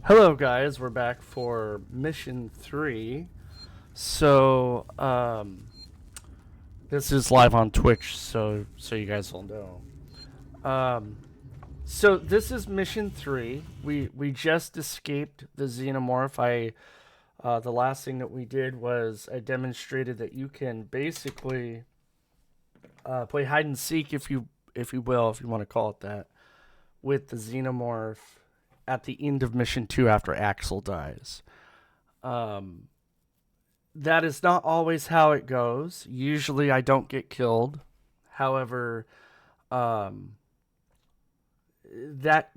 Hello, guys. We're back for mission 3. So, this is live on Twitch, so you guys will know. Um, so this is mission 3. We just escaped the xenomorph. The last thing that we did was I demonstrated that you can basically play hide and seek, if you will, if you want to call it that, with the xenomorph at the end of mission 2 after Axel dies. That is not always how it goes. Usually I don't get killed. However, that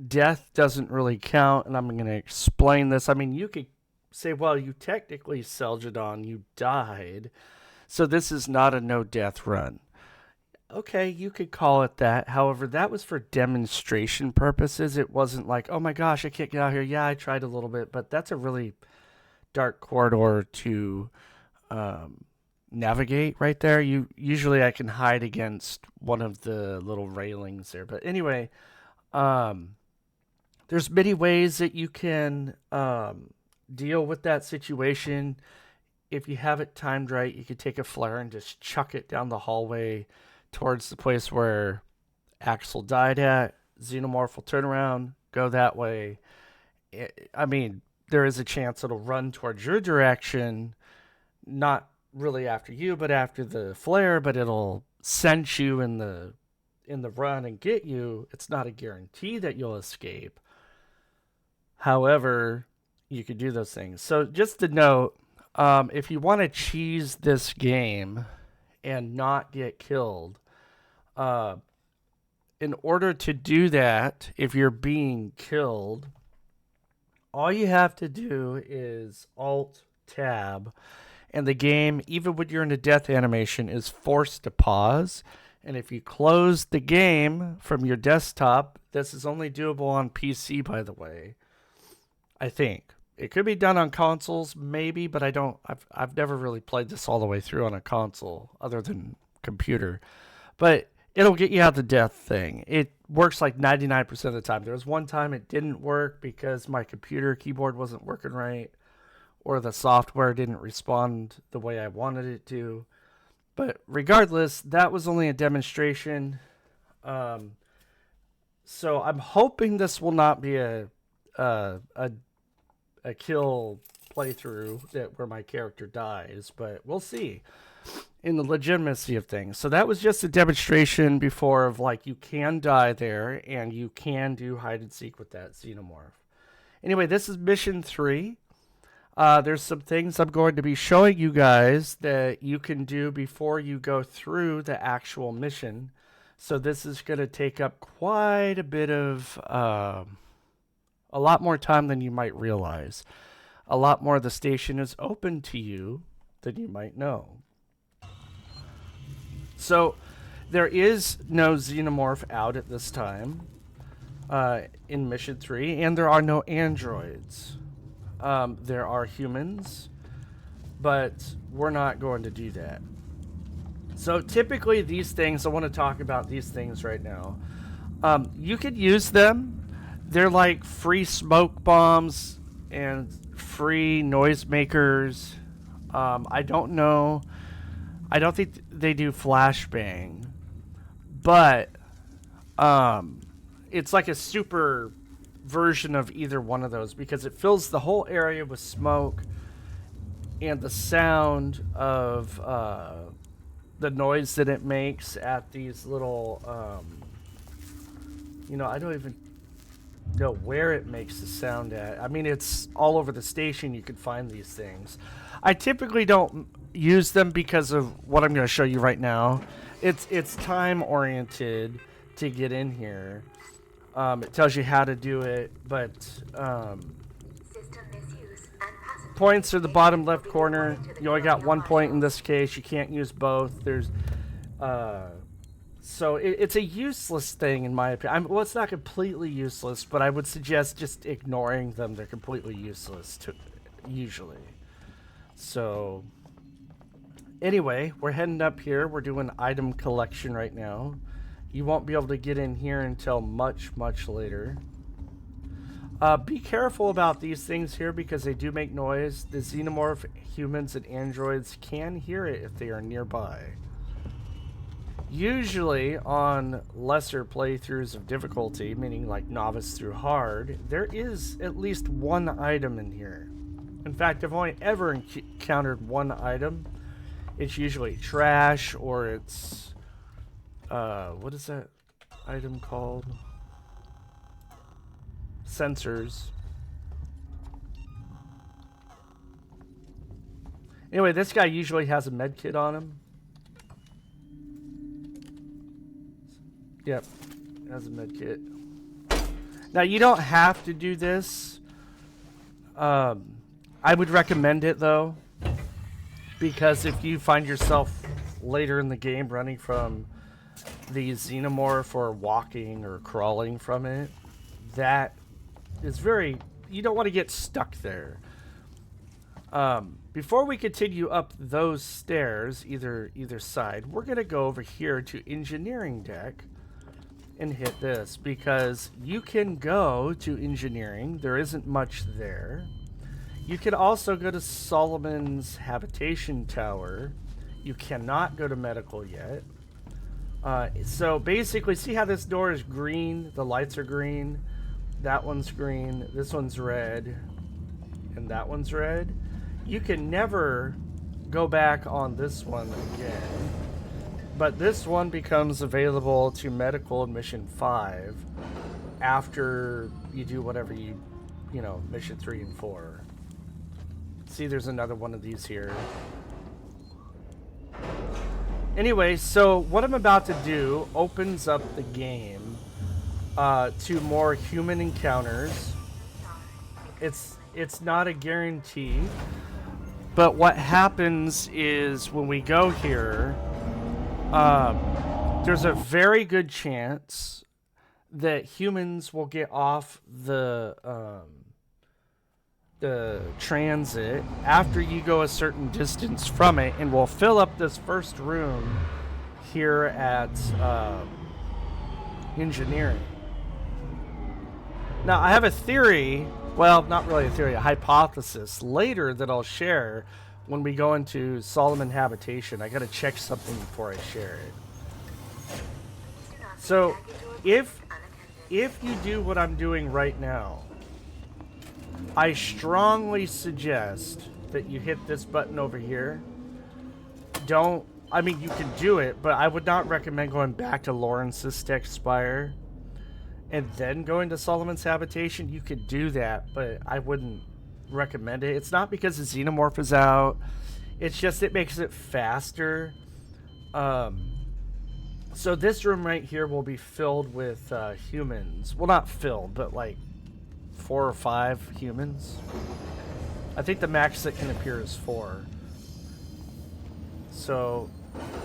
death doesn't really count, and I'm going to explain this. I mean, you could say, well, you technically, Seljadon, you died, so this is not a no-death run. Okay, you could call it that. However, that was for demonstration purposes. It wasn't like, oh my gosh, I can't get out here. Yeah, I tried a little bit, but that's a really dark corridor to navigate right there. Usually I can hide against one of the little railings there. But anyway, there's many ways that you can deal with that situation. If you have it timed right, you could take a flare and just chuck it down the hallway towards the place where Axel died at. Xenomorph will turn around, go that way. I mean, there is a chance it'll run towards your direction, not really after you, but after the flare, but it'll sense you in the run and get you. It's not a guarantee that you'll escape. However, you could do those things. So just to note, if you want to cheese this game and not get killed, in order to do that, if you're being killed, all you have to do is Alt-Tab, and the game, even when you're in a death animation, is forced to pause. And if you close the game from your desktop, this is only doable on PC, by the way. I think it could be done on consoles, maybe, but I've never really played this all the way through on a console other than computer. But it'll get you out the death thing. It works like 99% of the time. There was one time it didn't work because my computer keyboard wasn't working right, or the software didn't respond the way I wanted it to. But regardless, that was only a demonstration. So I'm hoping this will not be a kill playthrough where my character dies, but we'll see in the legitimacy of things. So that was just a demonstration before of like you can die there and you can do hide and seek with that xenomorph. Anyway, this is mission 3. There's some things I'm going to be showing you guys that you can do before you go through the actual mission. So this is going to take up quite a bit of, a lot more time than you might realize. A lot more of the station is open to you than you might know. So there is no xenomorph out at this time in mission 3, and there are no androids. There are humans, but we're not going to do that. So typically these things, I want to talk about these things right now. You could use them. They're like free smoke bombs and free noisemakers. I don't know. I don't think they do flashbang, but it's like a super version of either one of those because it fills the whole area with smoke, and the sound of the noise that it makes at these little I don't even know where it makes the sound at. I mean, it's all over the station. You could find these things. I typically don't use them because of what I'm going to show you right now. It's time oriented to get in here. It tells you how to do it, but points are the bottom left corner. You only got one point in this case. You can't use both. There's so it's a useless thing in my opinion. Well, it's not completely useless, but I would suggest just ignoring them. They're completely useless usually. So anyway, we're heading up here. We're doing item collection right now. You won't be able to get in here until much, much later. Be careful about these things here because they do make noise. The xenomorph humans and androids can hear it if they are nearby. Usually on lesser playthroughs of difficulty, meaning like novice through hard, there is at least one item in here. In fact, I've only ever encountered one item. It's usually trash or it's what is that item called? Sensors. Anyway, this guy usually has a med kit on him. Yep, has a med kit. Now you don't have to do this. I would recommend it though, because if you find yourself later in the game running from the xenomorph or walking or crawling from it, that is very, you don't want to get stuck there. Before we continue up those stairs, either side, we're going to go over here to engineering deck and hit this, because you can go to engineering. There isn't much there. You can also go to Solomon's habitation tower. You cannot go to medical yet. So basically, see how this door is green? The lights are green. That one's green. This one's red. And that one's red. You can never go back on this one again. But this one becomes available to medical in mission 5 after you do whatever you know, mission 3 and 4. See, there's another one of these here. Anyway, so what I'm about to do opens up the game to more human encounters. It's not a guarantee, but what happens is when we go here, there's a very good chance that humans will get off the transit after you go a certain distance from it, and we'll fill up this first room here at engineering. Now, I have a theory, well, not really a theory, a hypothesis later that I'll share when we go into Solomon Habitation. I gotta check something before I share it. So, if you do what I'm doing right now, I strongly suggest that you hit this button over here. I mean, you can do it, but I would not recommend going back to Lawrence's Tech Spire and then going to Solomon's Habitation. You could do that, but I wouldn't recommend it. It's not because the xenomorph is out. It's just it makes it faster. So this room right here will be filled with humans. Well, not filled, but like 4 or 5 humans. I think the max that can appear is 4. So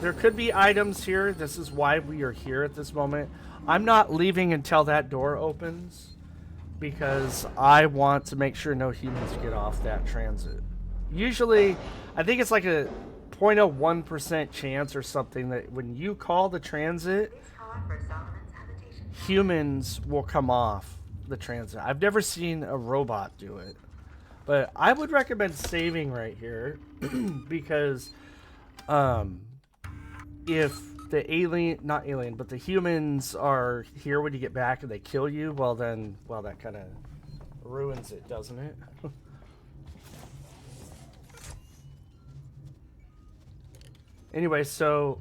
there could be items here. This is why we are here at this moment. I'm not leaving until that door opens because I want to make sure no humans get off that transit. Usually, I think it's like a 0.01% chance or something that when you call the transit, humans will come off the transit. I've never seen a robot do it, but I would recommend saving right here because if the but the humans are here when you get back and they kill you, well then, that kind of ruins it, doesn't it? Anyway, so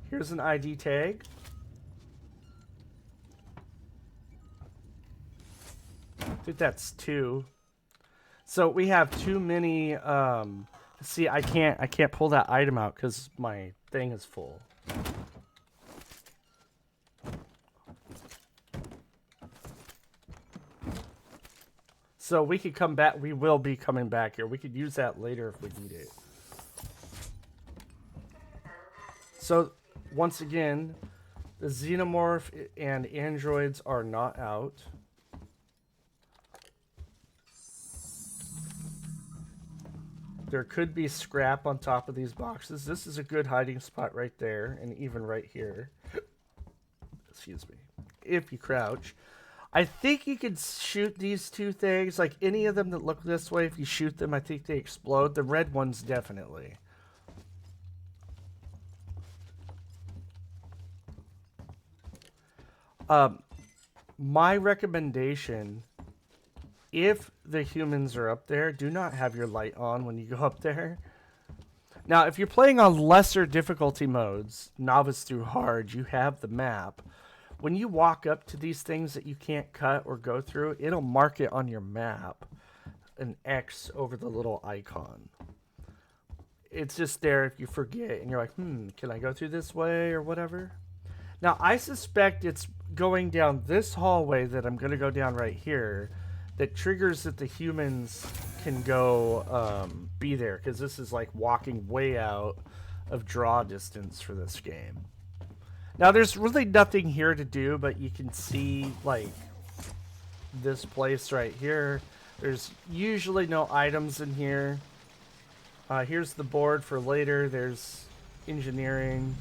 here's an ID tag. I think that's 2. So we have too many. See, I can't pull that item out because my thing is full. So we could come back. We will be coming back here. We could use that later if we need it. So once again, the xenomorph and androids are not out. There could be scrap on top of these boxes. This is a good hiding spot right there, and even right here. Excuse me. If you crouch. I think you could shoot these two things, like any of them that look this way. If you shoot them, I think they explode. The red ones definitely. My recommendation, if the humans are up there, do not have your light on when you go up there. Now, if you're playing on lesser difficulty modes, novice through hard, you have the map. When you walk up to these things that you can't cut or go through, it'll mark it on your map, an X over the little icon. It's just there if you forget and you're like, can I go through this way or whatever? Now, I suspect it's going down this hallway that I'm going to go down right here that triggers that the humans can go be there, because this is like walking way out of draw distance for this game. Now, there's really nothing here to do, but you can see, like, this place right here. There's usually no items in here. Here's the board for later. There's engineering.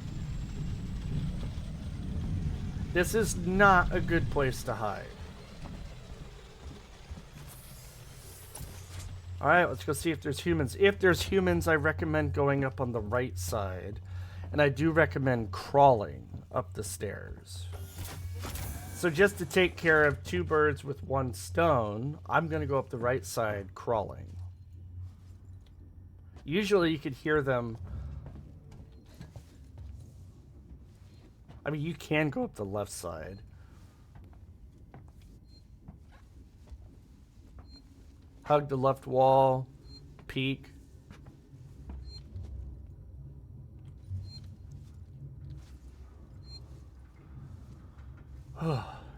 This is not a good place to hide. Alright, let's go see if there's humans. If there's humans, I recommend going up on the right side. And I do recommend crawling up the stairs. So just to take care of two birds with one stone, I'm going to go up the right side crawling. Usually you could hear them. I mean, you can go up the left side. Hug the left wall. Peek.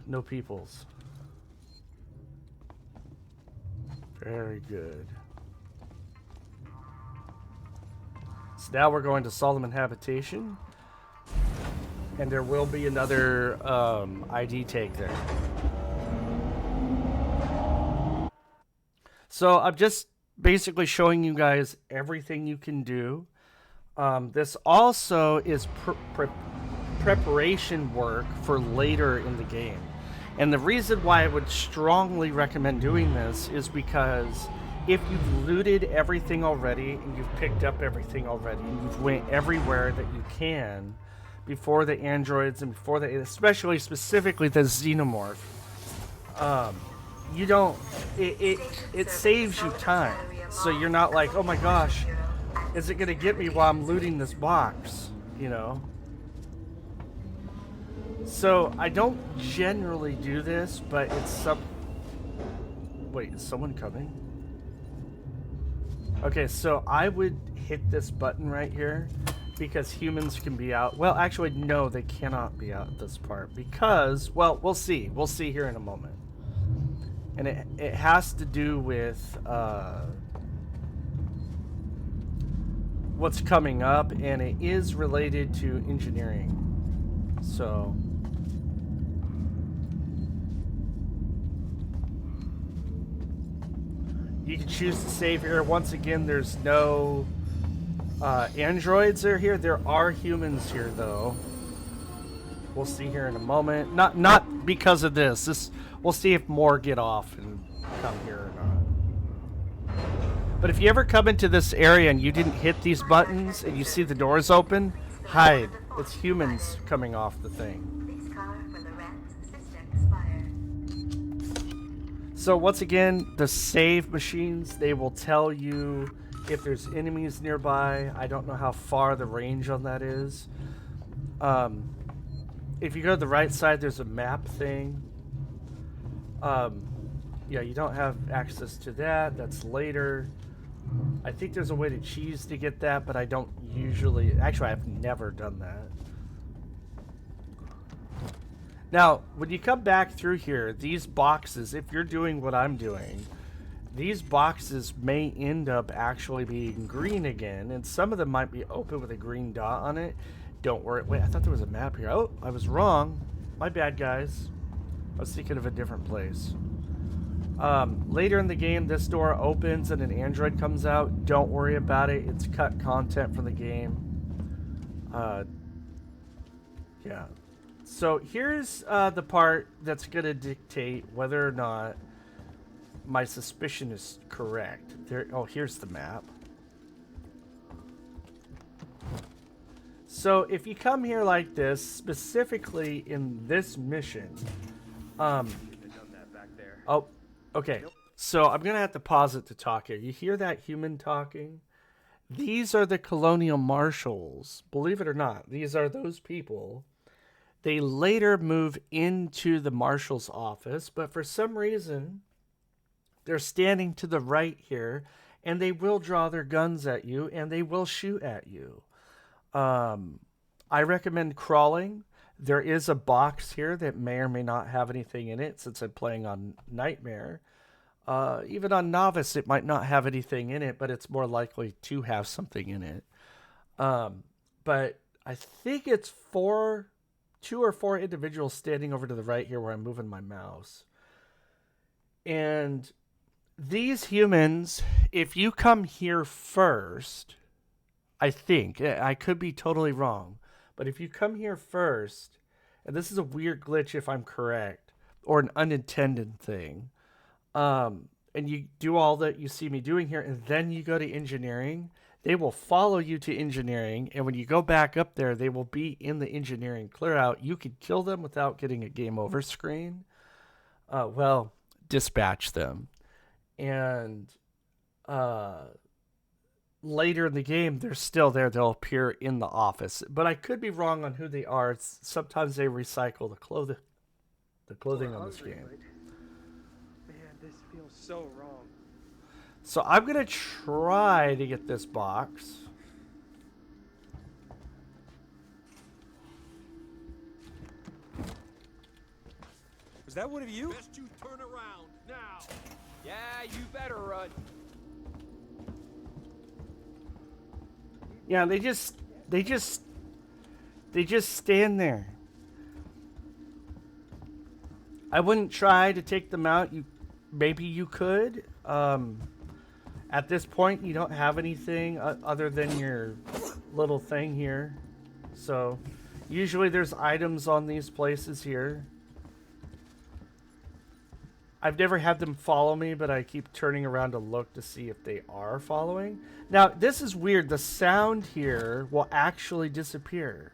No peoples. Very good. So now we're going to Solomon Habitation. And there will be another ID tag there. So I'm just basically showing you guys everything you can do. This also is preparation work for later in the game. And the reason why I would strongly recommend doing this is because if you've looted everything already and you've picked up everything already and you've went everywhere that you can before the androids and before the, especially specifically the xenomorph, you don't, it saves you time. So you're not like, oh my gosh, is it gonna get me while I'm looting this box, you know? So I don't generally do this, but it's some, wait, is someone coming? Okay, so I would hit this button right here because humans can be out. Well, actually, no, they cannot be out at this part because, well, we'll see. We'll see here in a moment. And it has to do with what's coming up, and it is related to engineering. So you can choose to save here. Once again, there's no androids are here. There are humans here, though. We'll see here in a moment. Not because of this. We'll see if more get off and come here or not. But if you ever come into this area and you didn't hit these buttons and you see the doors open, hide. It's humans coming off the thing. So once again, the save machines, they will tell you if there's enemies nearby. I don't know how far the range on that is. If you go to the right side, there's a map thing. Yeah, you don't have access to that. That's later. I think there's a way to cheese to get that, but I don't usually... Actually, I've never done that. Now, when you come back through here, these boxes, if you're doing what I'm doing, these boxes may end up actually being green again, and some of them might be open with a green dot on it. Don't worry. Wait, I thought there was a map here. Oh, I was wrong. My bad, guys. I was thinking of a different place. Later in the game, this door opens and an android comes out. Don't worry about it. It's cut content from the game. Yeah. So here's the part that's going to dictate whether or not my suspicion is correct. There. Oh, here's the map. So if you come here like this, specifically in this mission, oh, okay. So I'm gonna have to pause it to talk here. You hear that human talking? These are the colonial marshals. Believe it or not, these are those people. They later move into the marshal's office, but for some reason, they're standing to the right here, and they will draw their guns at you, and they will shoot at you. I recommend crawling. There is a box here that may or may not have anything in it since I'm playing on Nightmare. Even on Novice, it might not have anything in it, but it's more likely to have something in it. But I think it's 2 or 4 individuals standing over to the right here where I'm moving my mouse. And these humans, if you come here first, I think, I could be totally wrong, but if you come here first, and this is a weird glitch if I'm correct, or an unintended thing, and you do all that you see me doing here, and then you go to engineering, they will follow you to engineering, and when you go back up there, they will be in the engineering clear out. You could kill them without getting a game over screen. Well, dispatch them. And later in the game, they're still there. They'll appear in the office. But I could be wrong on who they are. Sometimes they recycle the clothing on this game. Man, this feels so wrong. So I'm going to try to get this box. Was that one of you? Best you turn around now. Yeah, you better run. Yeah, they just stand there. I wouldn't try to take them out. Maybe you could. At this point, you don't have anything other than your little thing here. So, usually there's items on these places here. I've never had them follow me, but I keep turning around to look to see if they are following. Now, this is weird. The sound here will actually disappear.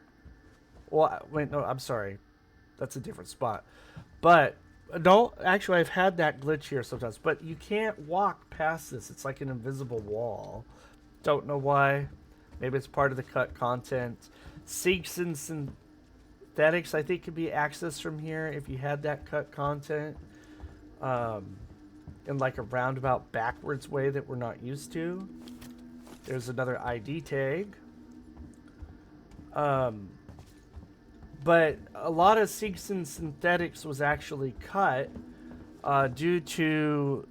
Well, wait, no, I'm sorry. That's a different spot. But, no, actually, I've had that glitch here sometimes. But you can't walk past this. It's like an invisible wall. Don't know why. Maybe it's part of the cut content. Seeks and synthetics, I think, could be accessed from here if you had that cut content. In like a roundabout backwards way that we're not used to. There's another ID tag. But a lot of Seeks and Synthetics was actually cut due to,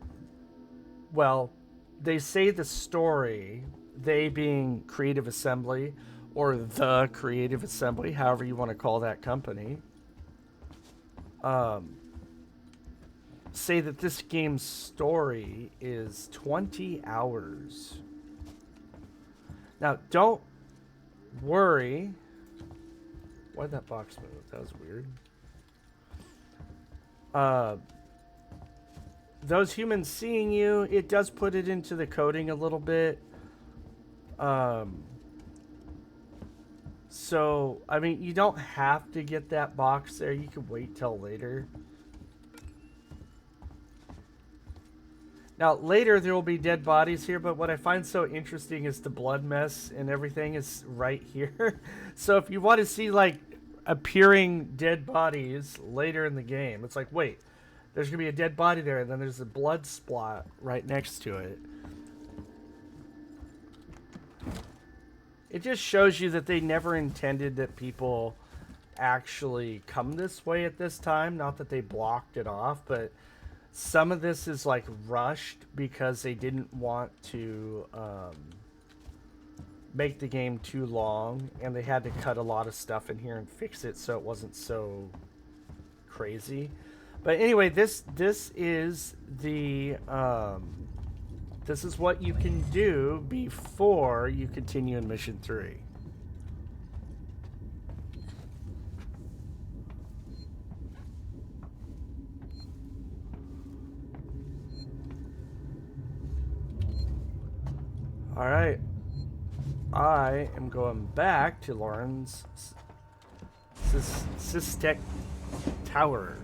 well, they say the story, they being Creative Assembly, or the Creative Assembly, however you want to call that company, say that this game's story is 20 hours. Now, don't worry. Why'd that box move? That was weird. Those humans seeing you, it does put it into the coding a little bit. So, I mean, you don't have to get that box there. You can wait till later. Now, later there will be dead bodies here, but what I find so interesting is the blood mess and everything is right here. So if you want to see, like, appearing dead bodies later in the game, it's like, wait, there's going to be a dead body there, and then there's a blood spot right next to it. It just shows you that they never intended that people actually come this way at this time. Not that they blocked it off, but some of this is like rushed because they didn't want to make the game too long, and they had to cut a lot of stuff in here and fix it so it wasn't so crazy. But anyway, this is the this is what you can do before you continue in mission 3. All right. I am going back to Lauren's Systech Tower.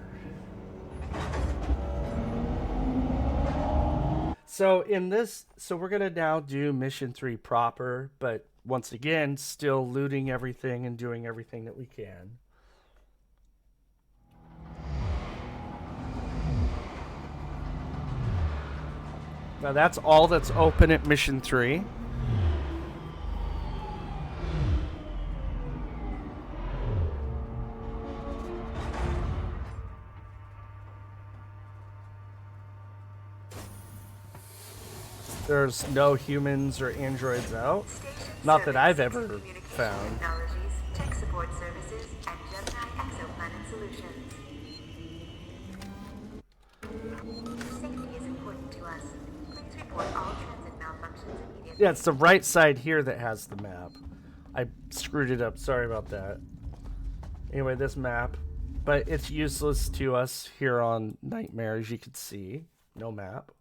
So in this, we're gonna now do mission 3 proper, but once again, still looting everything and doing everything that we can. Now that's all that's open at mission 3. There's no humans or androids out. Not that I've ever found. Tech support services, and Gemini exoplanet solutions. Safety is important to us. Please report all transit malfunctions immediately. Yeah, it's the right side here that has the map. I screwed it up. Sorry about that. Anyway, this map. But it's useless to us here on Nightmare, as you can see. No map.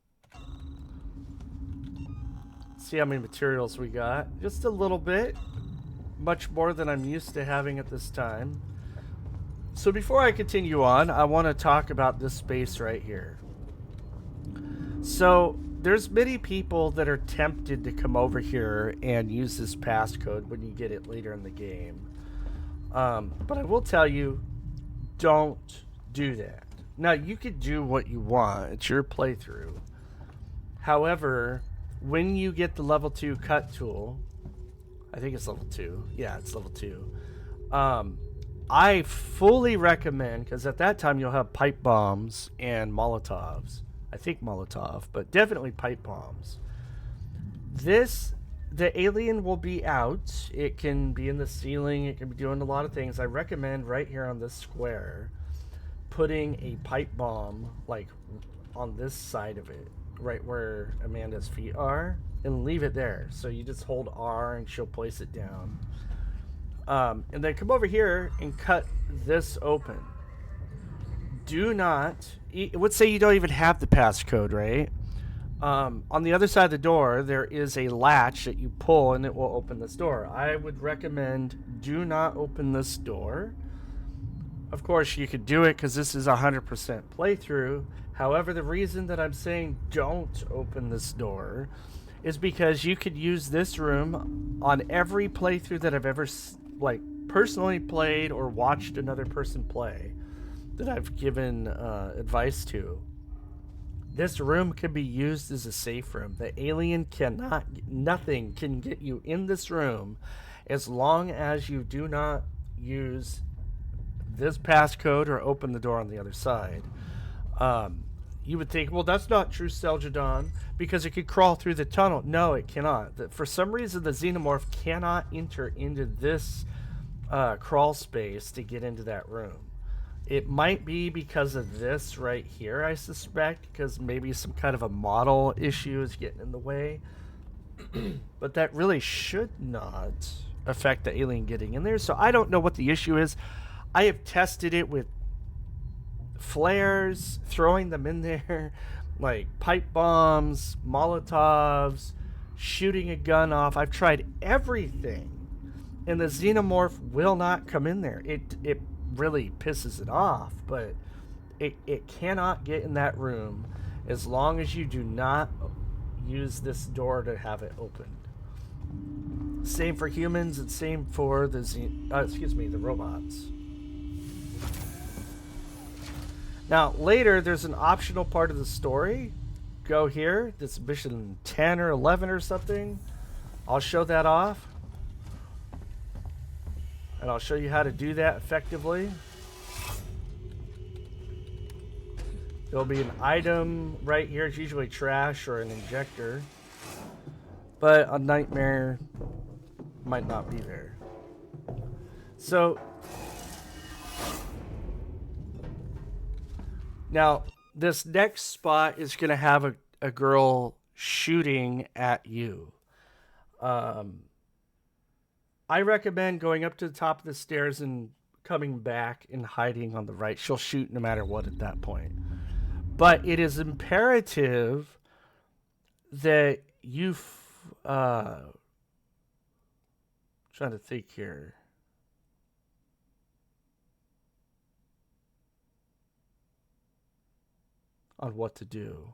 See how many materials we got. Just a little bit. Much more than I'm used to having at this time. So before I continue on, I want to talk about this space right here. So there's many people that are tempted to come over here and use this passcode when you get it later in the game. But I will tell you, don't do that. Now, you could do what you want. It's your playthrough. However, when you get the level 2 cut tool, I think it's level 2. Yeah, it's level 2. I fully recommend, because at that time you'll have pipe bombs and Molotovs. I think Molotov, but definitely pipe bombs. The alien will be out. It can be in the ceiling. It can be doing a lot of things. I recommend right here on this square putting a pipe bomb like on this side of it, right where Amanda's feet are, and leave it there. So you just hold R and she'll place it down. And then come over here and cut this open. Do not, let's say you don't even have the passcode, right? On the other side of the door, there is a latch that you pull and it will open this door. I would recommend do not open this door. Of course, you could do it because this is 100% playthrough. However, the reason that I'm saying don't open this door is because you could use this room on every playthrough that I've ever personally played or watched another person play that I've given advice to. This room can be used as a safe room. The alien nothing can get you in this room as long as you do not use this passcode or open the door on the other side. You would think, well, that's not true, Seljadon, because it could crawl through the tunnel. No, it cannot. For some reason, the xenomorph cannot enter into this crawl space to get into that room. It might be because of this right here, I suspect, because maybe some kind of a model issue is getting in the way. But that really should not affect the alien getting in there. So I don't know what the issue is. I have tested it with flares, throwing them in there, like pipe bombs, Molotovs, shooting a gun off. I've tried everything, and the xenomorph will not come in there. It really pisses it off, but it cannot get in that room as long as you do not use this door to have it opened. Same for humans and same for the the robots. Now later there's an optional part of the story. Go here, this mission 10 or 11 or something. I'll show that off. And I'll show you how to do that effectively. There'll be an item right here. It's usually trash or an injector. But a nightmare might not be there. So now this next spot is going to have a girl shooting at you. I recommend going up to the top of the stairs and coming back and hiding on the right. She'll shoot no matter what at that point. But it is imperative that you trying to think here. On what to do.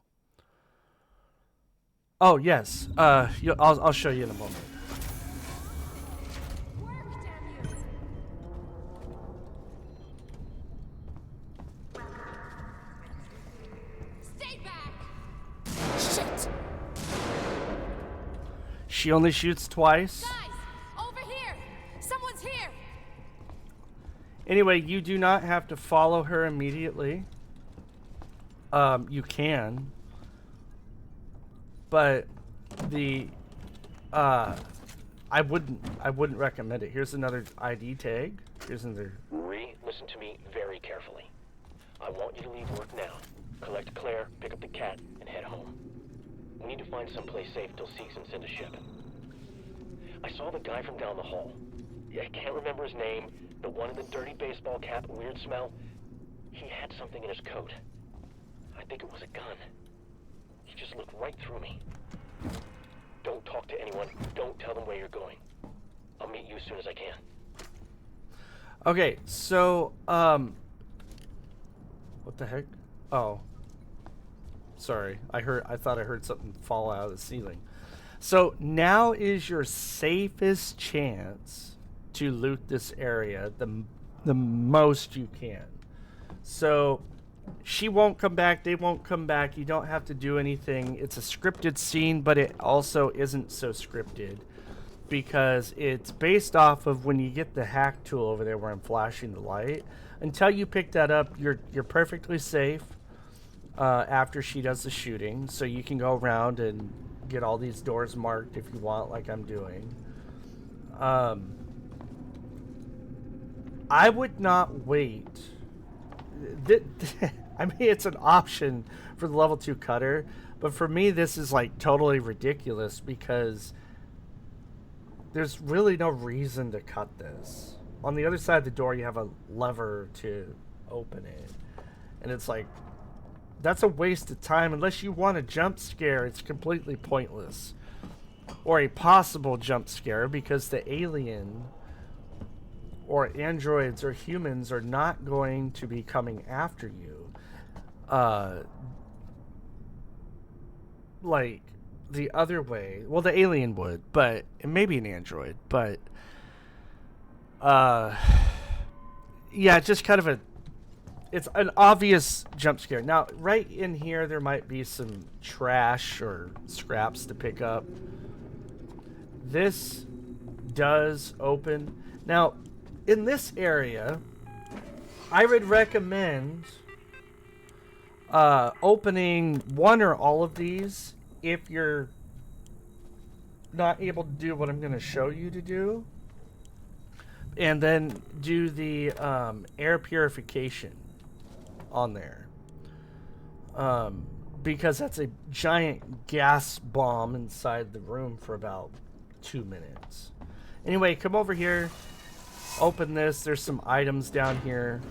Oh yes. I'll show you in a moment. Work, damn you! Stay back! Shit! She only shoots twice. Guys, over here! Someone's here! Anyway, you do not have to follow her immediately. You can. But I wouldn't recommend it. Here's another ID tag. Here's another. Marie, listen to me very carefully. I want you to leave work now. Collect Claire, pick up the cat, and head home. We need to find someplace safe till Seek can send a ship. I saw the guy from down the hall. I can't remember his name. The one in the dirty baseball cap, weird smell. He had something in his coat. I think it was a gun. He just looked right through me. Don't talk to anyone. Don't tell them where you're going. I'll meet you as soon as I can. Okay, so what the heck? Oh. Sorry. I thought I heard something fall out of the ceiling. So now is your safest chance to loot this area the most you can. So she won't come back, they won't come back, you don't have to do anything. It's a scripted scene, but it also isn't so scripted because it's based off of when you get the hack tool over there where I'm flashing the light. Until you pick that up, you're perfectly safe after she does the shooting, so you can go around and get all these doors marked if you want, like I'm doing. I would not wait. I mean, it's an option for the level 2 cutter, but for me this is like totally ridiculous because there's really no reason to cut this. On the other side of the door you have a lever to open it, and it's like, that's a waste of time. Unless you want a jump scare, it's completely pointless, or a possible jump scare, because the alien or androids or humans are not going to be coming after you like the other way. Well, the alien would, but maybe an android, but yeah, just kind of it's an obvious jump scare. Now right in here there might be some trash or scraps to pick up. This does open. Now in this area, I would recommend opening one or all of these if you're not able to do what I'm going to show you to do. And then do the air purification on there. Because that's a giant gas bomb inside the room for about 2 minutes. Anyway, come over here. Open this. There's some items down here.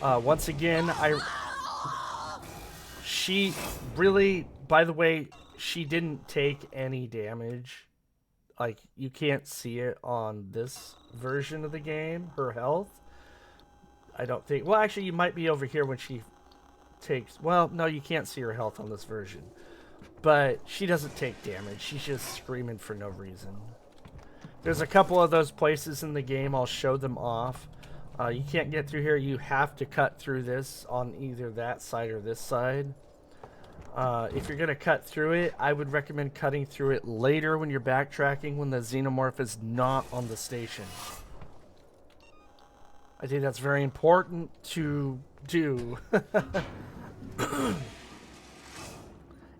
Once again, she really, by the way, she didn't take any damage. Like, you can't see it on this version of the game, her health. I don't think, well, actually, you might be over here when she takes, well, no, you can't see her health on this version. But she doesn't take damage. She's just screaming for no reason. There's a couple of those places in the game. I'll show them off. You can't get through here. You have to cut through this on either that side or this side. If you're going to cut through it, I would recommend cutting through it later when you're backtracking, when the xenomorph is not on the station. I think that's very important to do.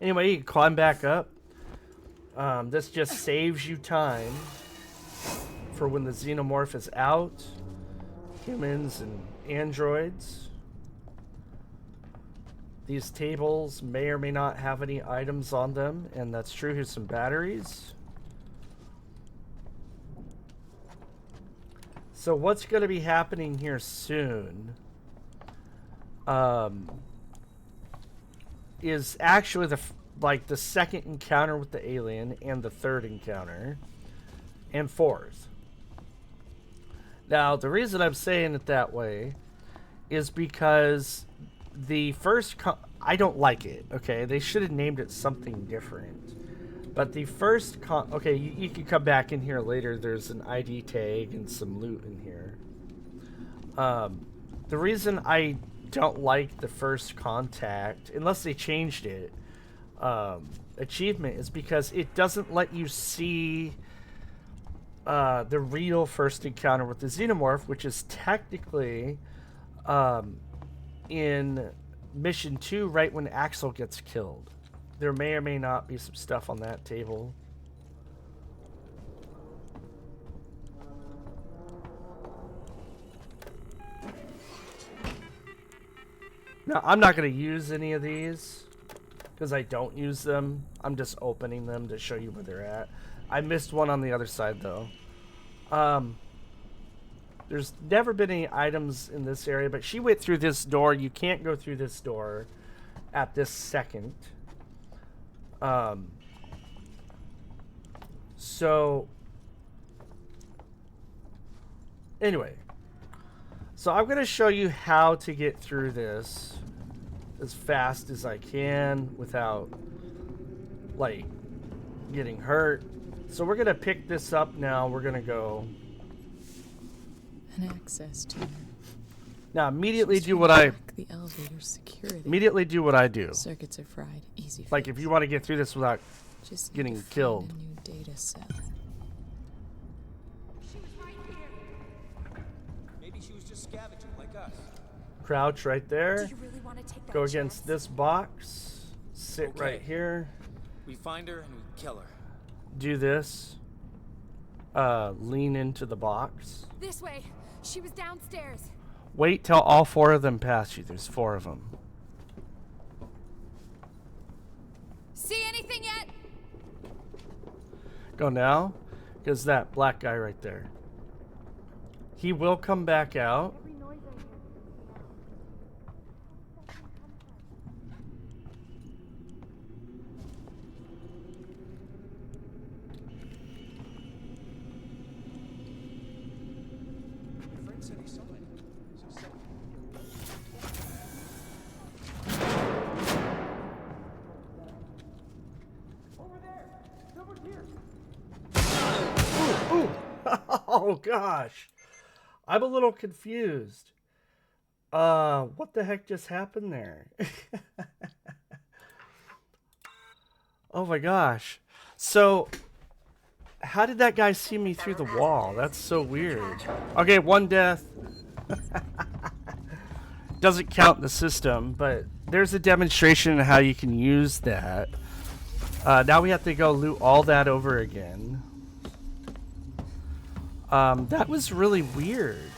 Anyway, you can climb back up. This just saves you time for when the xenomorph is out. Humans and androids. These tables may or may not have any items on them, and that's true. Here's some batteries. So what's going to be happening here soon is actually like the second encounter with the alien and the third encounter and fourth. Now, the reason I'm saying it that way is because the first I don't like it, okay? They should have named it something different. But the first okay, you can come back in here later. There's an ID tag and some loot in here. The reason I don't like the first contact, unless they changed it, achievement, is because it doesn't let you see the real first encounter with the xenomorph, which is technically in mission 2, right when Axel gets killed. There may or may not be some stuff on that table. Now, I'm not going to use any of these because I don't use them. I'm just opening them to show you where they're at. I missed one on the other side, though. There's never been any items in this area, but she went through this door. You can't go through this door at this second. So, anyway. So I'm going to show you how to get through this as fast as I can without, like, getting hurt. So we're going to pick this up now. We're going to go. An access to. Now immediately do what I. The elevator security. Immediately do what I do. Circuits are fried. Easy fix. Like if you want to get through this without just getting need to killed. find a new data set. She was right here. Maybe she was just scavenging like us. Crouch right there. Do you really want to take that Go chance? against this box. Sit Okay. right here. We find her and we kill her. Do this. Lean into the box. This way. She was downstairs. Wait till all 4 of them pass you. There's 4 of them. See anything yet? Go now. Because that black guy right there. He will come back out. Your friend said he saw it. So set. Over there! Someone's here! Ooh. Oh gosh. I'm a little confused. What the heck just happened there? Oh my gosh. So how did that guy see me through the wall? That's so weird. Okay, 1 death. Doesn't count in the system, but there's a demonstration of how you can use that. Now we have to go loot all that over again. That was really weird.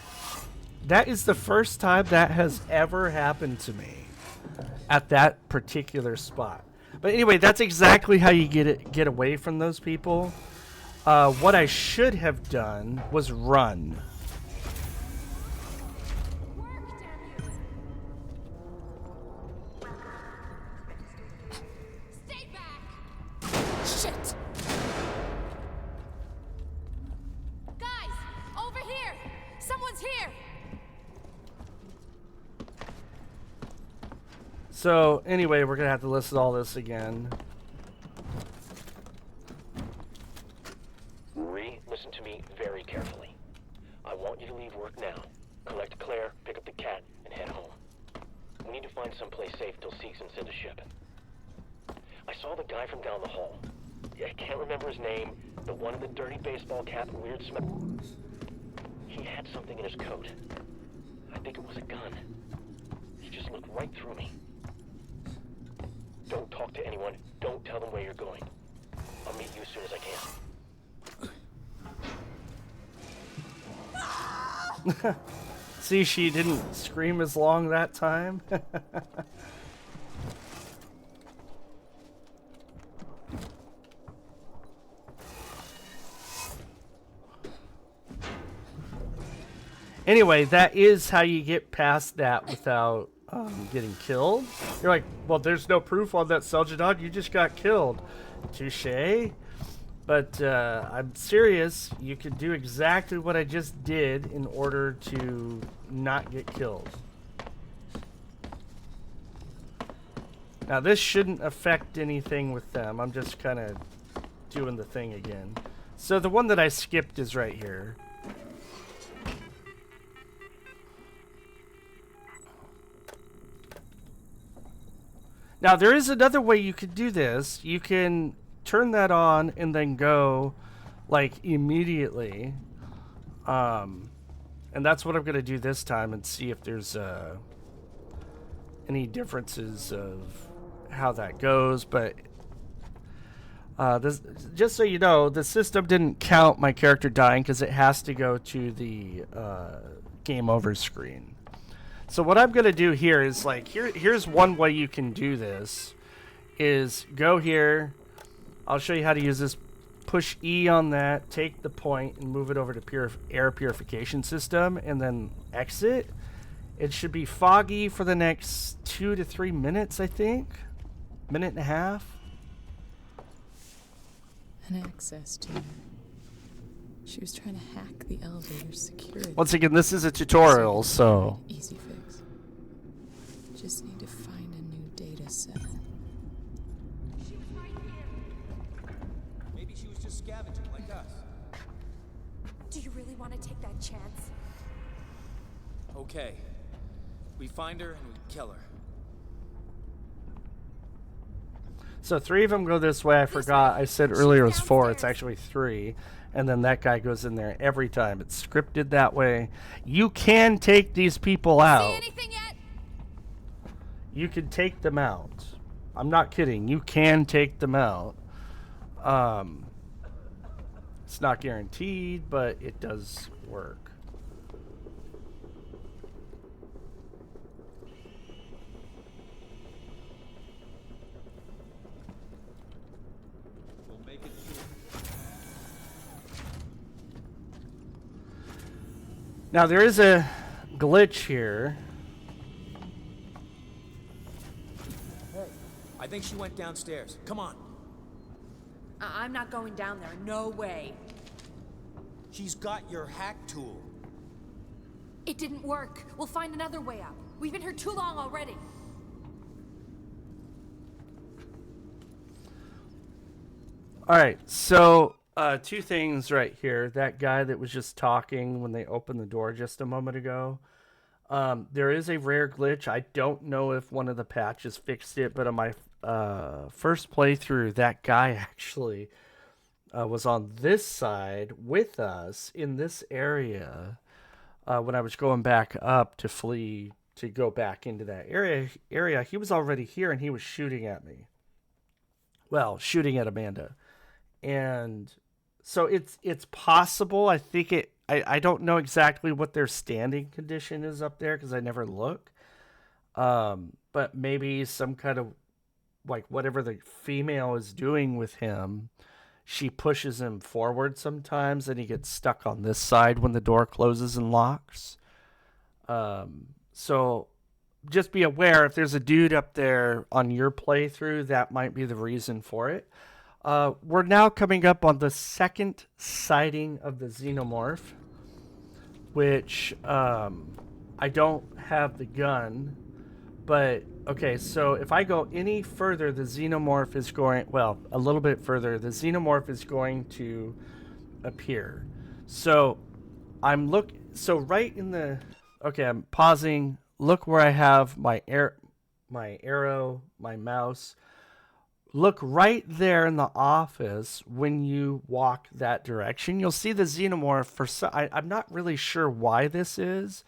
That is the first time that has ever happened to me at that particular spot. But anyway, that's exactly how you get away from those people. What I should have done was run. Work, damn you. Stay back. Shit. Guys, over here. Someone's here. So anyway, we're gonna have to list all this again. Listen to me very carefully. I want you to leave work now. Collect Claire, pick up the cat, and head home. We need to find someplace safe till Seegson send a ship. I saw the guy from down the hall. I can't remember his name. The one in the dirty baseball cap and weird smell. He had something in his coat. I think it was a gun. He just looked right through me. Don't talk to anyone. Don't tell them where you're going. I'll meet you as soon as I can. See, she didn't scream as long that time. Anyway, that is how you get past that without getting killed. You're like, well, there's no proof on that Seljadon. You just got killed. Touche. But I'm serious. You can do exactly what I just did in order to not get killed. Now, this shouldn't affect anything with them. I'm just kind of doing the thing again. So the one that I skipped is right here. Now, there is another way you could do this. You can turn that on and then go, like, immediately. And that's what I'm going to do this time and see if there's any differences of how that goes. But this, just so you know, the system didn't count my character dying because it has to go to the game over screen. So what I'm going to do here is, like, here's one way you can do this, is go here. I'll show you how to use this. Push E on that, take the point, and move it over to air purification system, and then exit. It should be foggy for the next 2 to 3 minutes, I think. Minute and a half. An access tuner. She was trying to hack the elevator's security. Once again, this is a tutorial, so... Easy fix. Just need to find a new data set. She was right here. Maybe she was just scavenging like us. Do you really want to take that chance? Okay. We find her and we kill her. So 3 of them go this way. I forgot. I said earlier it was 4. It's actually 3. And then that guy goes in there every time. It's scripted that way. You can take these people See out. anything yet? You can take them out. I'm not kidding. You can take them out. It's not guaranteed, but it does work. We'll make it soon. Now there is a glitch here. I think she went downstairs. Come on. I'm not going down there. No way. She's got your hack tool. It didn't work. We'll find another way up. We've been here too long already. All right, so 2 things right here. That guy that was just talking when they opened the door just a moment ago. There is a rare glitch. I don't know if one of the patches fixed it, but on my first playthrough, that guy actually was on this side with us in this area when I was going back up to flee to go back into that area. He was already here and he was shooting at me. Well, shooting at Amanda. And so it's possible. I think I don't know exactly what their standing condition is up there because I never look. But maybe some kind of, like, whatever the female is doing with him, she pushes him forward sometimes and he gets stuck on this side when the door closes and locks. So just be aware if there's a dude up there on your playthrough, that might be the reason for it. We're now coming up on the second sighting of the xenomorph, which I don't have the gun, but okay, so if I go any further, the xenomorph is going, well, a little bit further, the xenomorph is going to appear. So so right in the, okay, I'm pausing. Look where I have my arrow, my mouse. Look right there in the office when you walk that direction. You'll see the xenomorph. I'm not really sure why this is,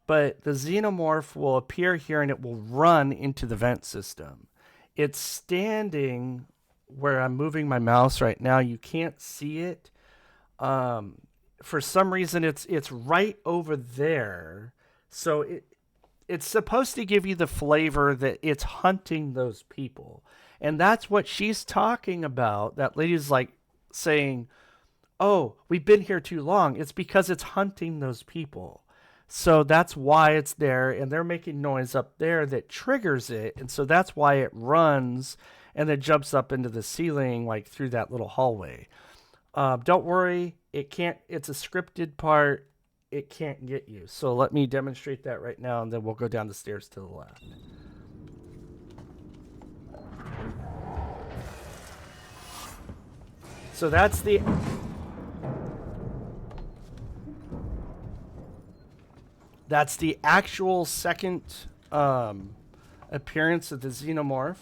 but the xenomorph will appear here and it will run into the vent system. It's standing where I'm moving my mouse right now. You can't see it. For some reason, it's right over there. So it's supposed to give you the flavor that it's hunting those people. And that's what she's talking about. That lady's like saying, oh, we've been here too long. It's because it's hunting those people. So that's why it's there, and they're making noise up there that triggers it, and so that's why it runs and then jumps up into the ceiling like through that little hallway. Don't worry, it can't. It's a scripted part. It can't get you. So let me demonstrate that right now, and then we'll go down the stairs to the left. So that's the actual second appearance of the xenomorph.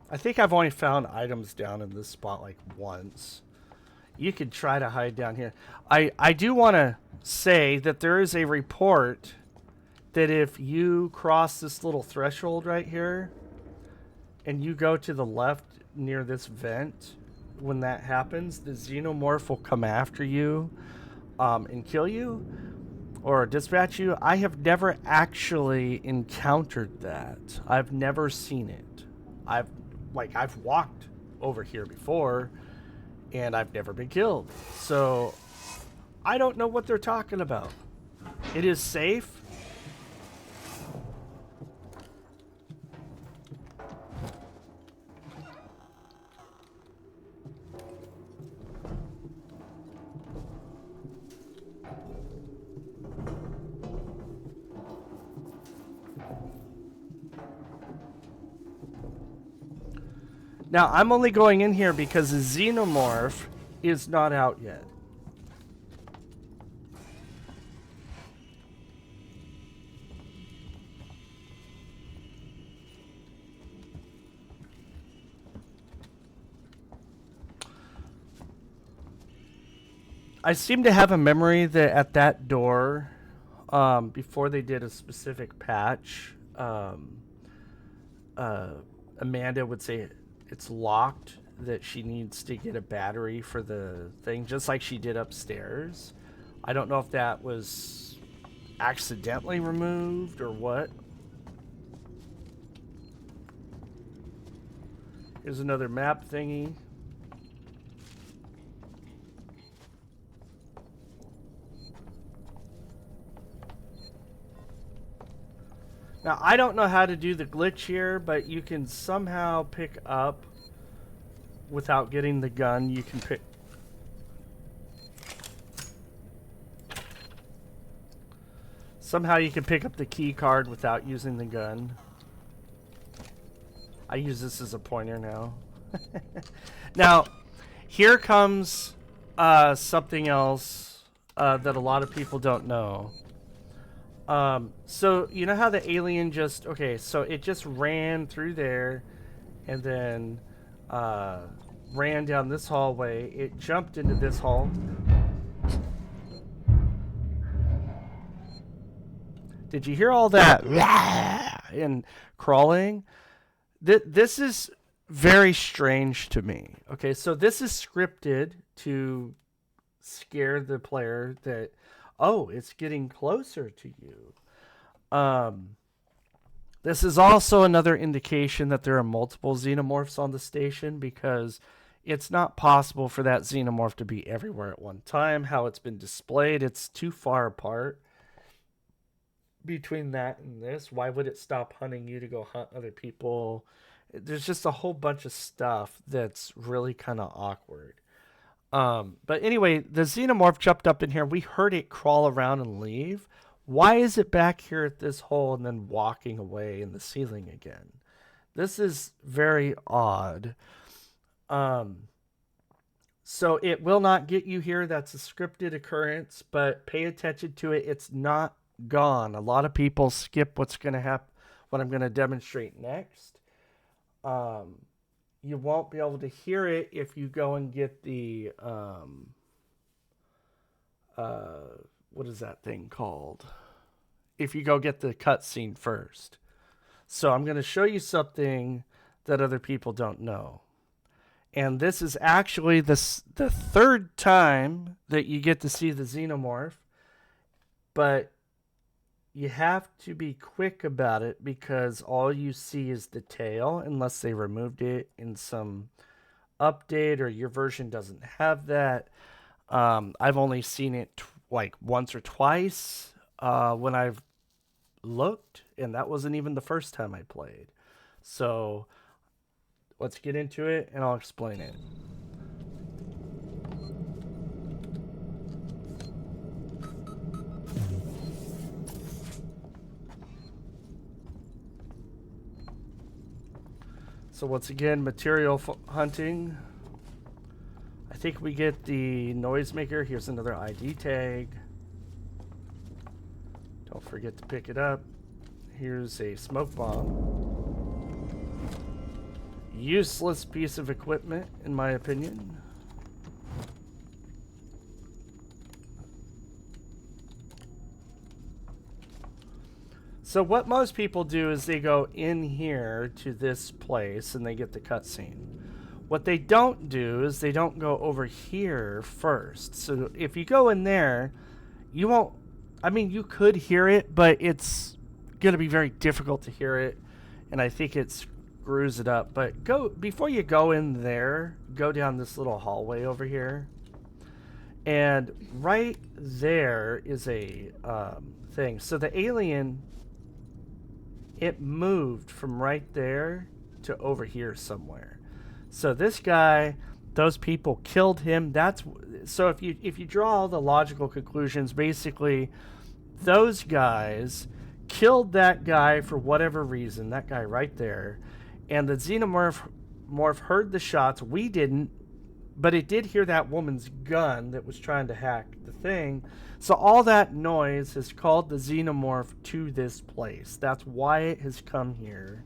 I think I've only found items down in this spot like once. You could try to hide down here. I do want to say that there is a report that if you cross this little threshold right here and you go to the left near this vent, when that happens, the xenomorph will come after you and kill you or dispatch you. I have never actually encountered that. I've never seen it. I've walked over here before and I've never been killed. So I don't know what they're talking about. It is safe. Now, I'm only going in here because the xenomorph is not out yet. I seem to have a memory that at that door, before they did a specific patch, Amanda would say it's locked, that she needs to get a battery for the thing, just like she did upstairs. I don't know if that was accidentally removed or what. Here's another map thingy. Now, I don't know how to do the glitch here, but you can somehow pick up, without getting the gun, you can pick... Somehow you can pick up the key card without using the gun. I use this as a pointer now. Now, here comes something else that a lot of people don't know. So you know how the alien just, okay, so it just ran through there and then ran down this hallway. It jumped into this hall. Did you hear all that and crawling? This is very strange to me. Okay, so this is scripted to scare the player that, oh, it's getting closer to you. This is also another indication that there are multiple xenomorphs on the station, because it's not possible for that xenomorph to be everywhere at one time. How it's been displayed, it's too far apart between that and this. Why would it stop hunting you to go hunt other people? There's just a whole bunch of stuff that's really kind of awkward. But anyway, the xenomorph jumped up in here. We heard it crawl around and leave. Why is it back here at this hole and then walking away in the ceiling again? This is very odd. So it will not get you here. That's a scripted occurrence, but pay attention to it. It's not gone. A lot of people skip what's going to happen, what I'm going to demonstrate next. You won't be able to hear it if you go and get the, what is that thing called? If you go get the cutscene first. So I'm going to show you something that other people don't know. And this is actually the third time that you get to see the xenomorph. But you have to be quick about it, because all you see is the tail, unless they removed it in some update or your version doesn't have that. I've only seen it like once or twice when I've looked, and that wasn't even the first time I played. So let's get into it and I'll explain it. So once again, material hunting. I think we get the noisemaker. Here's another ID tag. Don't forget to pick it up. Here's a smoke bomb. Useless piece of equipment, in my opinion. So what most people do is they go in here to this place and they get the cutscene. What they don't do is they don't go over here first. So if you go in there, you won't, I mean, you could hear it, but it's going to be very difficult to hear it. And I think it screws it up. But before you go in there, go down this little hallway over here. And right there is a thing. So the alien, it moved from right there to over here somewhere. So this guy, those people killed him. So if you draw all the logical conclusions, basically those guys killed that guy for whatever reason, that guy right there, and the xenomorph heard the shots. We didn't, but it did hear that woman's gun that was trying to hack the thing. So all that noise has called the xenomorph to this place. That's why it has come here.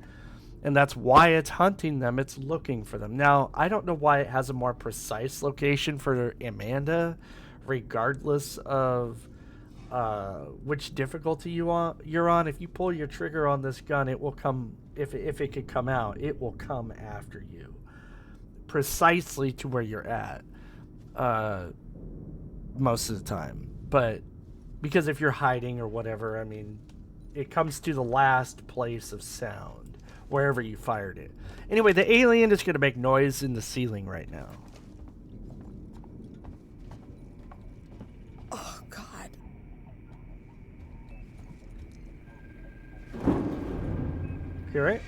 And that's why it's hunting them. It's looking for them. Now, I don't know why it has a more precise location for Amanda, regardless of which difficulty you're on. If you pull your trigger on this gun, it will come. If it could come out, it will come after you, precisely to where you're at, most of the time. But because if you're hiding or whatever, I mean, it comes to the last place of sound, wherever you fired it. Anyway, the alien is going to make noise in the ceiling right now. Oh, God. Hear it?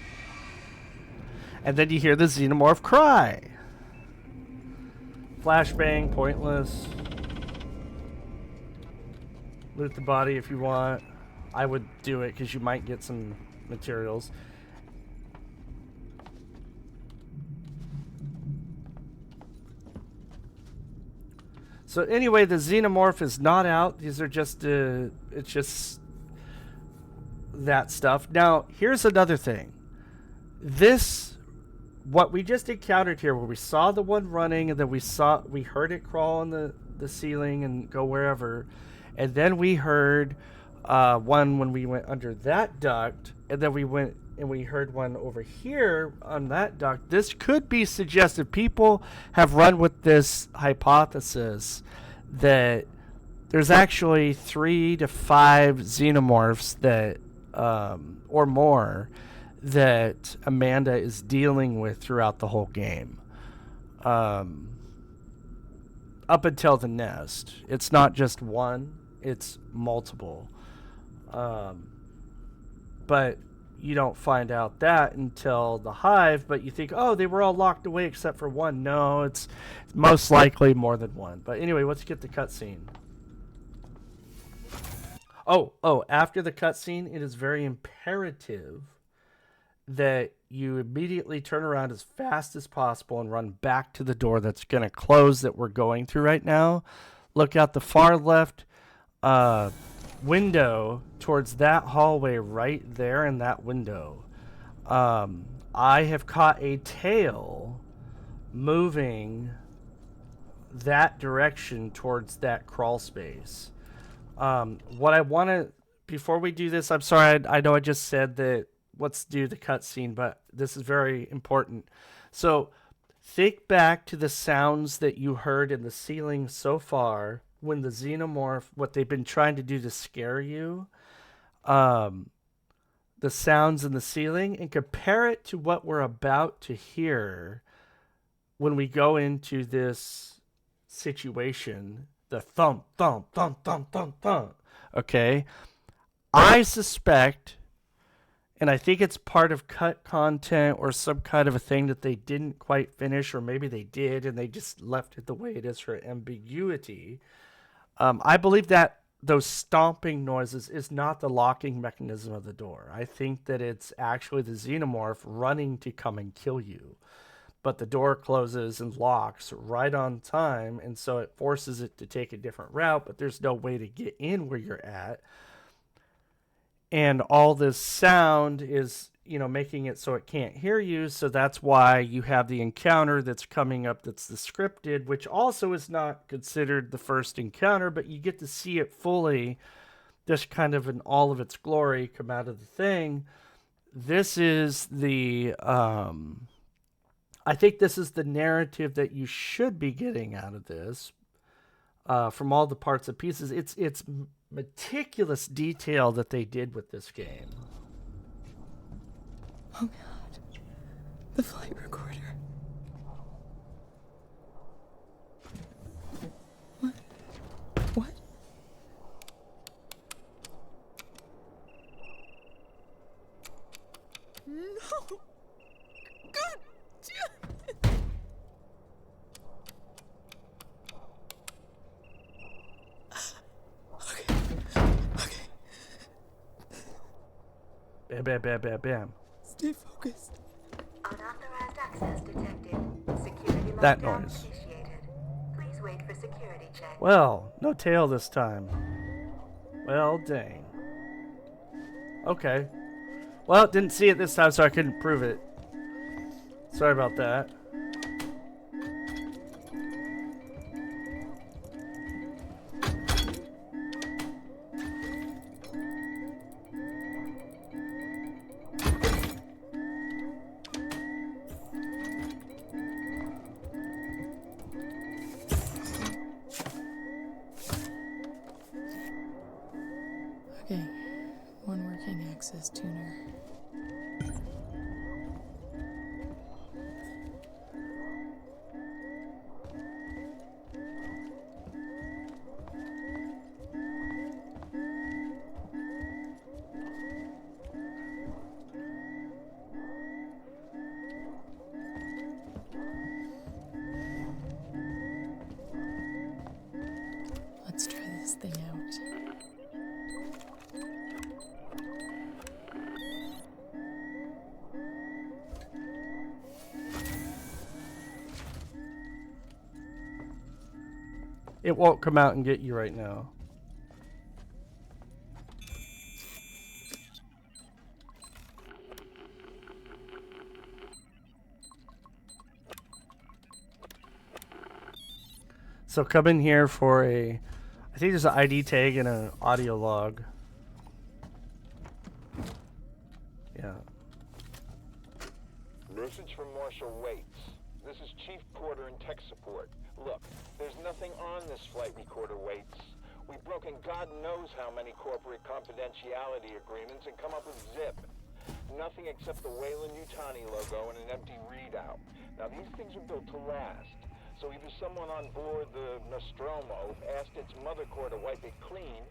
And then you hear the xenomorph cry. Flashbang, pointless. Loot the body if you want. I would do it because you might get some materials. So anyway, the xenomorph is not out. These are just, it's just that stuff. Now, here's another thing. What we just encountered here, where we saw the one running, and then we heard it crawl on the ceiling and go wherever, and then we heard one when we went under that duct, and then we went and we heard one over here on that duct. This could be suggestive. People have run with this hypothesis that there's actually 3 to 5 xenomorphs that, or more, that Amanda is dealing with throughout the whole game. Up until the nest. It's not just one, it's multiple. But you don't find out that until the hive, but you think, oh, they were all locked away except for one. No, it's most likely more than one. But anyway, let's get the cutscene. Oh, after the cutscene, it is very imperative that you immediately turn around as fast as possible and run back to the door that's going to close that we're going through right now. Look out the far left window towards that hallway right there in that window. I have caught a tail moving that direction towards that crawl space. What I want to, before we do this, I'm sorry, I know I just said that let's do the cutscene, but this is very important. So think back to the sounds that you heard in the ceiling so far when the xenomorph, what they've been trying to do to scare you, the sounds in the ceiling, and compare it to what we're about to hear when we go into this situation the thump, thump, thump, thump, thump, thump. Okay? I suspect, and I think it's part of cut content or some kind of a thing that they didn't quite finish, or maybe they did and they just left it the way it is for ambiguity. I believe that those stomping noises is not the locking mechanism of the door. I think that it's actually the xenomorph running to come and kill you. But the door closes and locks right on time, and so it forces it to take a different route, but there's no way to get in where you're at. And all this sound is, making it so it can't hear you, so that's why you have the encounter that's coming up that's the scripted, which also is not considered the first encounter, but you get to see it fully, just kind of in all of its glory, come out of the thing. This is the... I think this is the narrative that you should be getting out of this, from all the parts and pieces. It's meticulous detail that they did with this game. Oh God. The flight recorder. What? What? No! God damn it! Okay. Bam, bam, bam, bam, bam. Stay focused. Unauthorized access detected. Security That lockdown noise. initiated. Please wait for security check. Well, no tail this time. Well, dang. Okay. Well, didn't see it this time, so I couldn't prove it. Sorry about that. Okay, one working access tuner. Let's try this thing out. It won't come out and get you right now. So come in here for I think there's an ID tag and an audio log. Yeah. Message from Marshal Waits. This is Chief Porter in tech support. Look, there's nothing on this flight recorder, Waits. We've broken God knows how many corporate confidentiality agreements and come up with zip. Nothing except the Weyland-Yutani logo and an empty readout. Now, these things are built to last. So either someone on board the Nostromo asked its mother core to wipe it clean,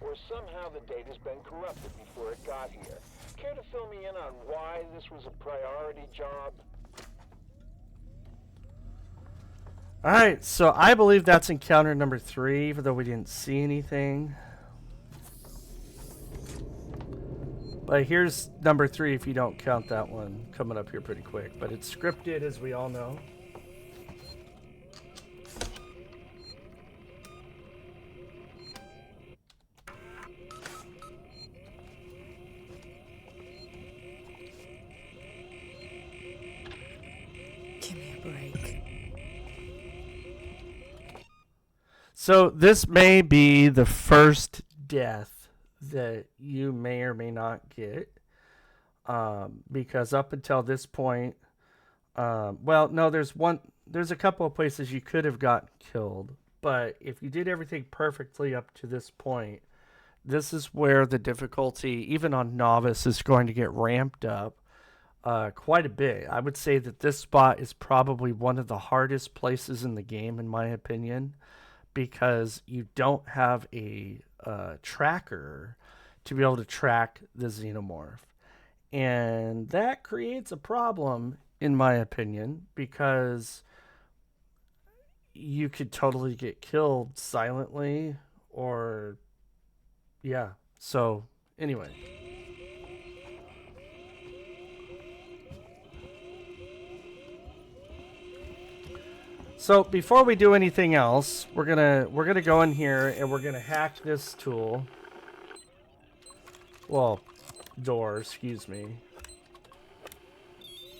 or somehow the data's been corrupted before it got here. Care to fill me in on why this was a priority job? Alright, so I believe that's encounter number 3, even though we didn't see anything. But here's number 3 if you don't count that one coming up here pretty quick. But it's scripted, as we all know. Give me a break. So this may be the first death that you may or may not get. Because up until this point, well, no, there's a couple of places you could have gotten killed. But if you did everything perfectly up to this point, this is where the difficulty, even on novice, is going to get ramped up quite a bit. I would say that this spot is probably one of the hardest places in the game, in my opinion, because you don't have a tracker to be able to track the xenomorph. And that creates a problem, in my opinion, because you could totally get killed silently or, yeah. So, anyway. So before we do anything else, we're gonna go in here and we're gonna hack this tool. Well, door, excuse me.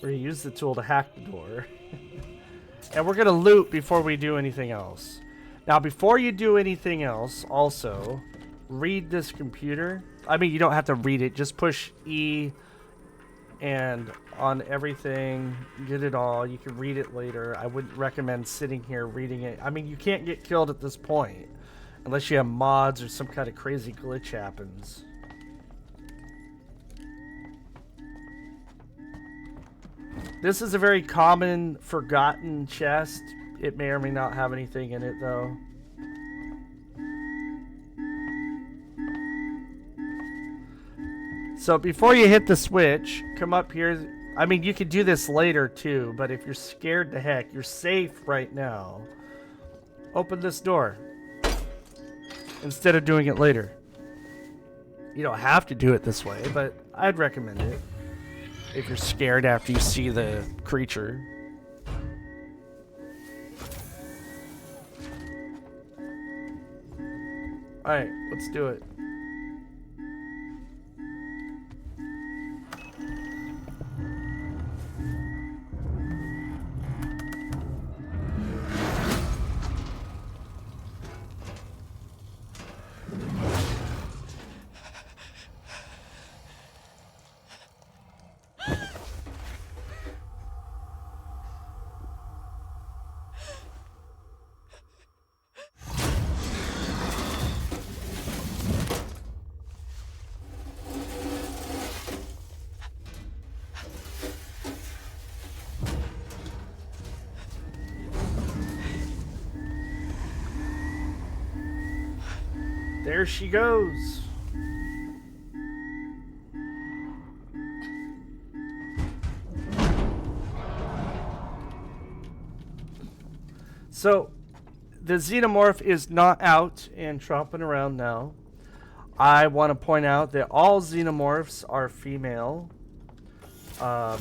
We're gonna use the tool to hack the door. And we're gonna loot before we do anything else. Now, before you do anything else, also, read this computer. I mean, you don't have to read it. Just push E and on everything, get it all. You can read it later. I wouldn't recommend sitting here reading it. I mean, you can't get killed at this point unless you have mods or some kind of crazy glitch happens. This is a very common forgotten chest. It may or may not have anything in it, though. So before you hit the switch, come up here. I mean, you could do this later too, but if you're scared to heck, you're safe right now. Open this door instead of doing it later. You don't have to do it this way, but I'd recommend it if you're scared after you see the creature. Alright, let's do it. There she goes. So, the xenomorph is not out and tromping around now. I want to point out that all xenomorphs are female. A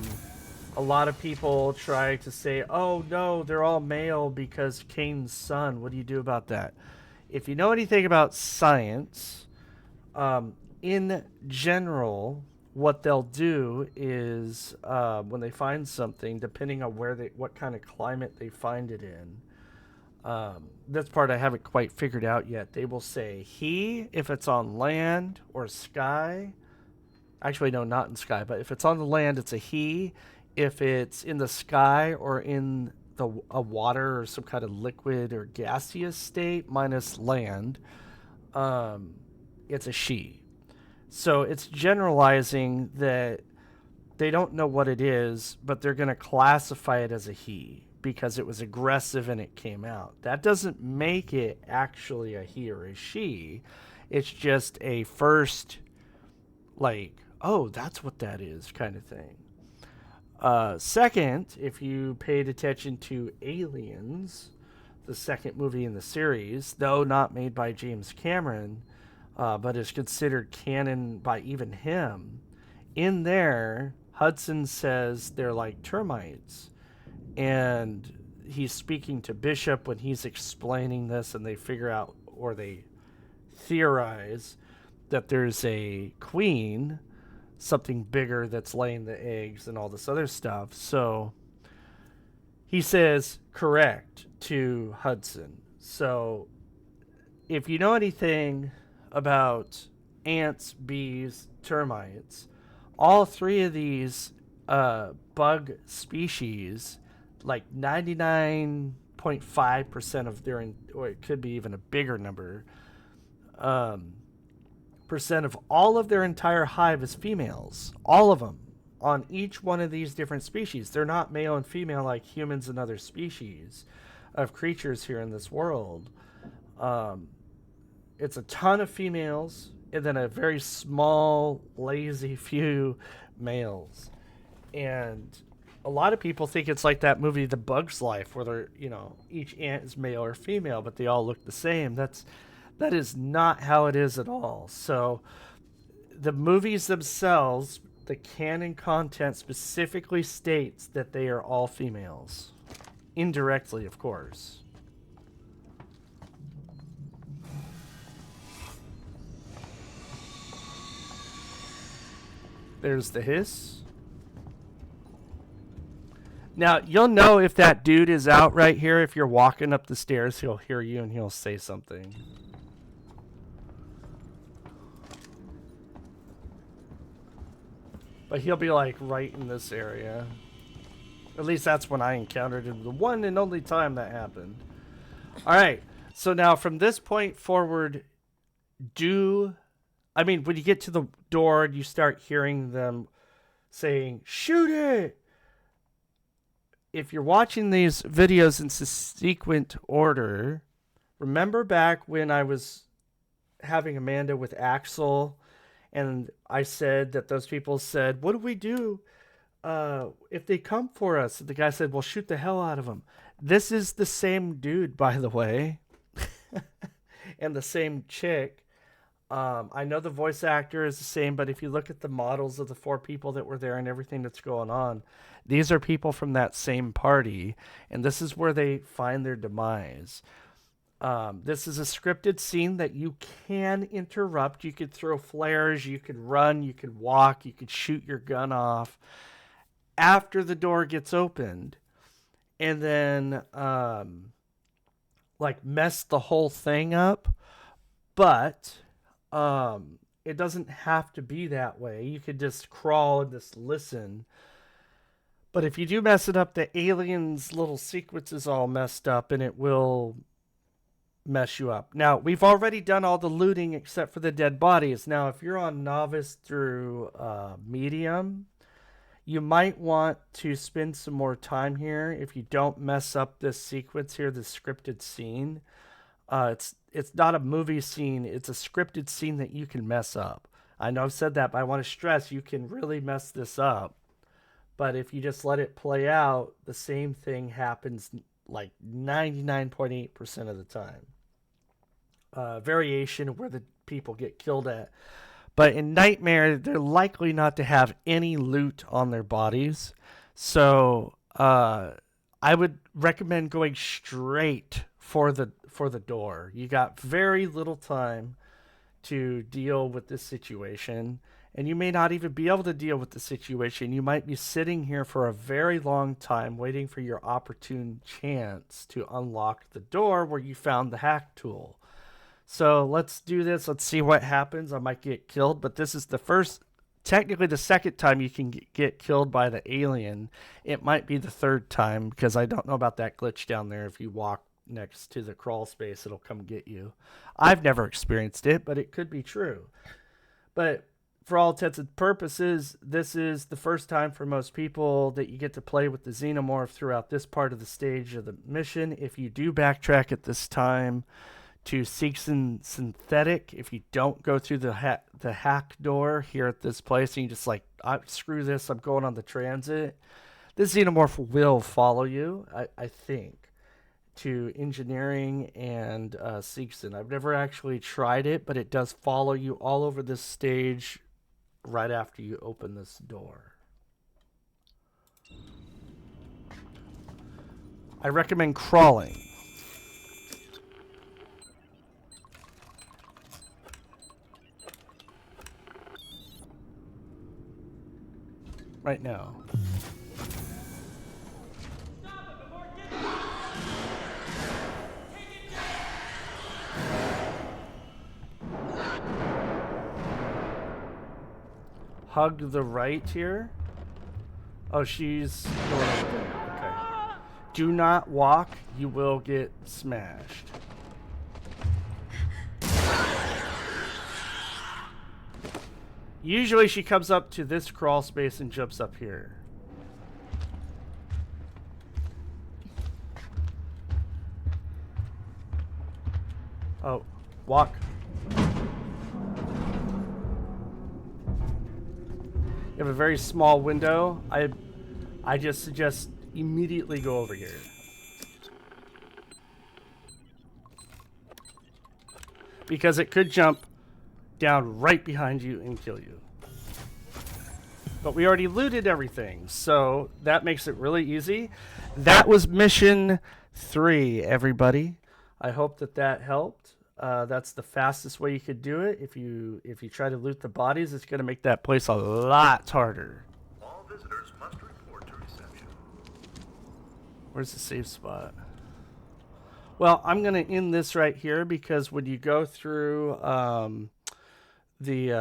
lot of people try to say, oh no, they're all male because Kane's son. What do you do about that? If you know anything about science, in general, what they'll do is when they find something, depending on what kind of climate they find it in, this part I haven't quite figured out yet. They will say he if it's on land or sky. Actually, no, not in sky, but if it's on the land, it's a he. If it's in the sky or in a water or some kind of liquid or gaseous state minus land, it's a she. So it's generalizing that they don't know what it is, but they're going to classify it as a he because it was aggressive and it came out. That doesn't make it actually a he or a she. It's just a first, like, oh, that's what that is kind of thing. Second, if you paid attention to Aliens, the second movie in the series, though not made by James Cameron, but is considered canon by even him, in there, Hudson says they're like termites. And he's speaking to Bishop when he's explaining this, and they figure out, or they theorize, that there's a queen, something bigger that's laying the eggs and all this other stuff. So he says correct to Hudson. So if you know anything about ants, bees, termites, all three of these bug species, like 99.5% of their, or it could be even a bigger number, percent of all of their entire hive is females. All of them on each one of these different species. They're not male and female like humans and other species of creatures here in this world. It's a ton of females and then a very small, lazy few males. And a lot of people think it's like that movie The Bug's Life, where they're, each ant is male or female, but they all look the same. That is not how it is at all. So the movies themselves, the canon content specifically states that they are all females. Indirectly, of course. There's the hiss. Now, you'll know if that dude is out right here. If you're walking up the stairs, he'll hear you and he'll say something. But he'll be like right in this area. At least that's when I encountered him. The one and only time that happened. Alright, so now from this point forward, when you get to the door and you start hearing them saying, "Shoot it!" If you're watching these videos in sequent order, remember back when I was having Amanda with Axel, and I said that those people said, "What do we do if they come for us?" The guy said, "Well, shoot the hell out of them." This is the same dude, by the way, and the same chick. I know the voice actor is the same, but if you look at the models of the 4 people that were there and everything that's going on, these are people from that same party, and this is where they find their demise. This is a scripted scene that you can interrupt. You could throw flares, you could run, you could walk, you could shoot your gun off after the door gets opened, and then mess the whole thing up. But it doesn't have to be that way. You could just crawl and just listen. But if you do mess it up, the alien's little sequence is all messed up, and it will mess you up. Now, we've already done all the looting except for the dead bodies. Now, if you're on novice through medium, you might want to spend some more time here if you don't mess up this sequence here, the scripted scene. It's not a movie scene. It's a scripted scene that you can mess up. I know I've said that, but I want to stress you can really mess this up. But if you just let it play out, the same thing happens like 99.8% of the time. Variation of where the people get killed at. But in Nightmare, they're likely not to have any loot on their bodies. So I would recommend going straight for the door. You got very little time to deal with this situation, and you may not even be able to deal with the situation. You might be sitting here for a very long time waiting for your opportune chance to unlock the door where you found the hack tool. So let's do this. Let's see what happens. I might get killed, but this is technically the second time you can get killed by the alien. It might be the third time, because I don't know about that glitch down there. If you walk next to the crawl space, it'll come get you. I've never experienced it, but it could be true. But for all intents and purposes, this is the first time for most people that you get to play with the xenomorph throughout this part of the stage of the mission. If you do backtrack at this time to Seegson Synthetic, if you don't go through the hack door here at this place, and you just screw this, I'm going on the transit, this xenomorph will follow you, I think, to engineering and Seegson. I've never actually tried it, but it does follow you all over this stage right after you open this door. I recommend crawling. Right now. Hug the right here. Oh, she's going over there. Okay. Do not walk. You will get smashed. Usually she comes up to this crawl space and jumps up here. Oh, walk. You have a very small window. I just suggest immediately go over here. Because it could jump down right behind you and kill you. But we already looted everything, so that makes it really easy. That was mission 3, everybody. I hope that helped. That's the fastest way you could do it. If you try to loot the bodies, it's going to make that place a lot harder. All visitors must report to reception. Where's the safe spot? Well, I'm going to end this right here because when you go through the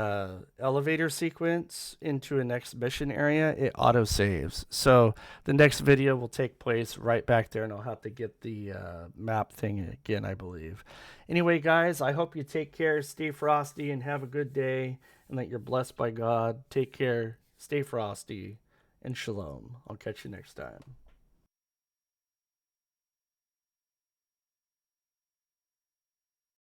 elevator sequence into a next mission area, it auto saves. So the next video will take place right back there, and I'll have to get the map thing again, I believe. Anyway, guys, I hope you take care, stay frosty, and have a good day, and that you're blessed by God. Take care, stay frosty, and shalom. I'll catch you next time.